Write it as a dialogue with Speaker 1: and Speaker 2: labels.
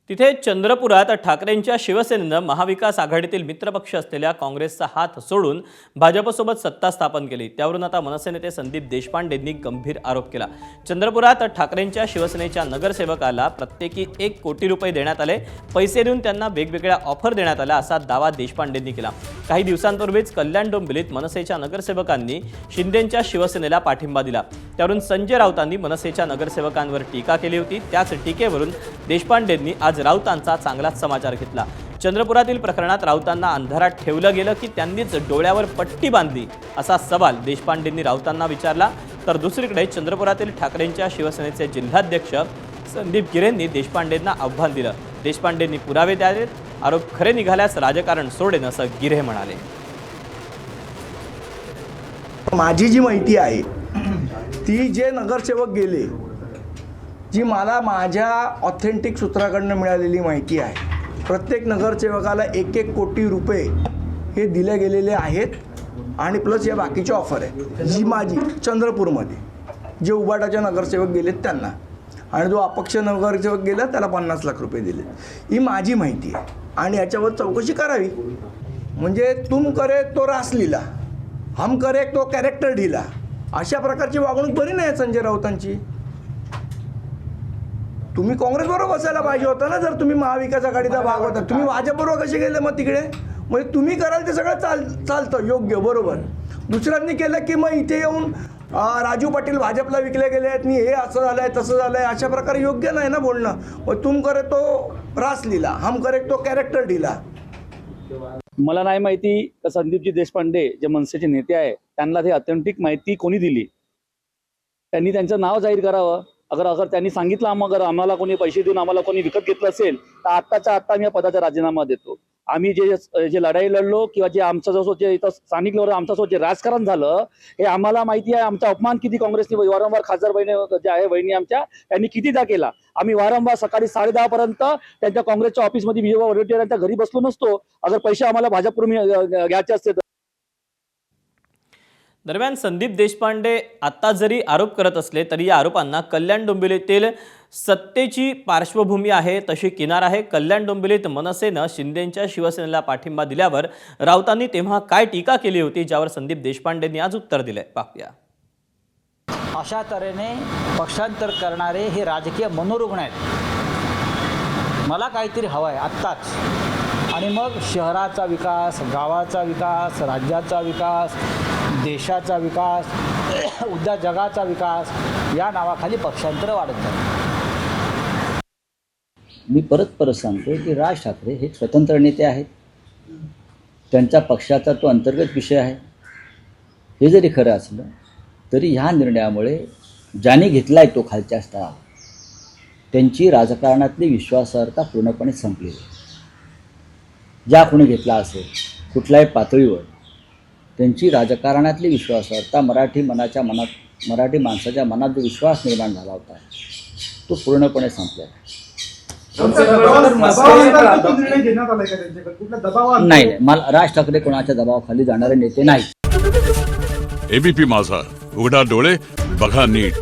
Speaker 1: तिथे चंद्रपुरात ठाकरेंच्या शिवसेनेनं महाविकास आघाडीतील मित्रपक्ष असलेल्या काँग्रेसचा हात सोडून भाजपसोबत सत्ता स्थापन केली। त्यावरून आता मनसे नेते संदीप देशपांडेंनी गंभीर आरोप केला। चंद्रपुरात ठाकरेंच्या शिवसेनेच्या नगरसेवकाला प्रत्येकी 1 कोटी रुपये देण्यात आले। पैसे देऊन त्यांना वेगवेगळ्या ऑफर देण्यात आल्या असा दावा देशपांडेंनी केला। काही दिवसांपूर्वीच कल्याण डोंबिवलीत मनसेच्या नगरसेवकांनी शिंदेंच्या शिवसेनेला पाठिंबा दिला। त्यावरून संजय राऊतांनी मनसेच्या नगरसेवकांवर टीका केली होती। त्याच टीकेवरून देशपांडेंनी आज राऊतांचा चांगलाच समाचार घेतला। चंद्रपुरातील प्रकरणात राऊतांना अंधारात ठेवलं गेलं की त्यांनीच डोळ्यावर पट्टी बांधली असा सवाल देशपांडेंनी राऊतांना विचारला। तर दुसरीकडे चंद्रपुरातील ठाकरेंच्या शिवसेनेचे जिल्हाध्यक्ष संदीप गिरेंनी देशपांडेंना आव्हान दिलं। देशपांडेंनी पुरावे द्यावेत, आरोप खरे निघाल्यास राजकारण सोडेन असं गिरे म्हणाले।
Speaker 2: माझी जी माहिती आहे ती जे नगरसेवक गेले, जी मला माझ्या ऑथेंटिक सूत्राकडनं मिळालेली माहिती आहे, प्रत्येक नगरसेवकाला 1-1 कोटी रुपये हे दिले गेलेले आहेत आणि प्लस या बाकीची ऑफर आहे जी माझी चंद्रपूरमध्ये जे उबाटाचे नगरसेवक गेलेत त्यांना, आणि जो अपक्ष नगरसेवक गेला त्याला 50 लाख रुपये दिले। ही माझी माहिती आहे आणि याच्यावर चौकशी करावी। म्हणजे तुम करे तो रासलीला, हम करे तो कॅरेक्टर ढिला, अशा प्रकारची वागणूक बरी नाही संजय राऊतांची। तुम्ही काँग्रेसबरोबर बसायला पाहिजे होता ना, जर तुम्ही महाविकास आघाडीचा भाग होता। तुम्ही भाजपबरोबर कसे गेले मग तिकडे? म्हणजे तुम्ही कराल ते सगळं चालतं योग्य बरोबर, दुसऱ्यांनी केलं की मग इथे येऊन राजू पाटील भाजपला विकले गेले आहेत, हे असं झालंय तसं झालंय, अशा प्रकारे योग्य नाही ना बोलणं। मग तुम करे तो रासलीला, हम करे तो कॅरेक्टर ढिला।
Speaker 3: मला नाही माहिती का संदीपजी देशपांडे जे मनसेचे नेते आहे त्यांना ते ऑथेंटिक माहिती कोणी दिली, त्यांनी त्यांचं नाव जाहीर करावं। अगर त्यांनी सांगितलं आम्हाला कोणी पैसे देऊन आम्हाला कोणी विकत घेतलं असेल तर आत्ताच्या आत्ता मी या पदाचा राजीनामा देतो। आम्ही जे लढाई लढलो किंवा जे आमचं जसं जे इथं स्थानिक लेवलवर आमच्यासोबत जे राजकारण झालं हे आम्हाला माहिती आहे। आमचा अपमान किती काँग्रेसने वारंवार खासदार बहिणी जे आहे बहिणी आमच्या त्यांनी कितीदा केला। आम्ही वारंवार सकाळी 10:30 पर्यंत त्यांच्या काँग्रेसच्या ऑफिसमध्ये विजय वडेट्टीवारांच्या घरी बसलो नसतो अगर पैसे आम्हाला भाजपकडून घ्यायचे असते।
Speaker 1: दरम्यान संदीप देशपांडे आता जरी आरोप करत असले तरी या आरोपांना कल्याण डोंबिवलीतील सत्तेची पार्श्वभूमी आहे तशी किनार आहे। कल्याण डोंबिवलीत मनसेनं शिंदेंच्या शिवसेनेला पाठिंबा दिल्यावर राऊतांनी तेव्हा काय टीका केली होती, ज्यावर संदीप देशपांडेंनी आज उत्तर दिलंय, पाहूया।
Speaker 4: अशा तऱ्हेने पक्षांतर करणारे हे राजकीय मनोरुग्ण आहेत। मला काहीतरी हवं आहे आत्ताच, आणि मग शहराचा विकास, गावाचा विकास, राज्याचा विकास, देशाचा विकास, उद्या जगाचा विकास या नावाखाली पक्षांतर वाढत जातात।
Speaker 5: मी परत सांगतो की राज ठाकरे हे स्वतंत्र नेते आहेत, त्यांच्या पक्षाचा तो अंतर्गत विषय आहे। हे जरी खरं असलं तरी ह्या निर्णयामुळे ज्याने घेतलाय तो खालच्या स्तरावर त्यांची राजकारणातली विश्वासार्हता पूर्णपणे संपलेली आहे। ज्या कोणी घेतला असेल कुठल्याही पातळीवर त्यांची राजकारणातली विश्वासार्हता, मराठी माणसाच्या मनात जो विश्वास निर्माण झाला होता तो पूर्णपणे संपला आहे। नाही, मला राज ठाकरे कोणाच्या दबावाखाली जाणारे नेते नाही।
Speaker 6: एबीपी माझा, उघडा डोळे बघा नीट।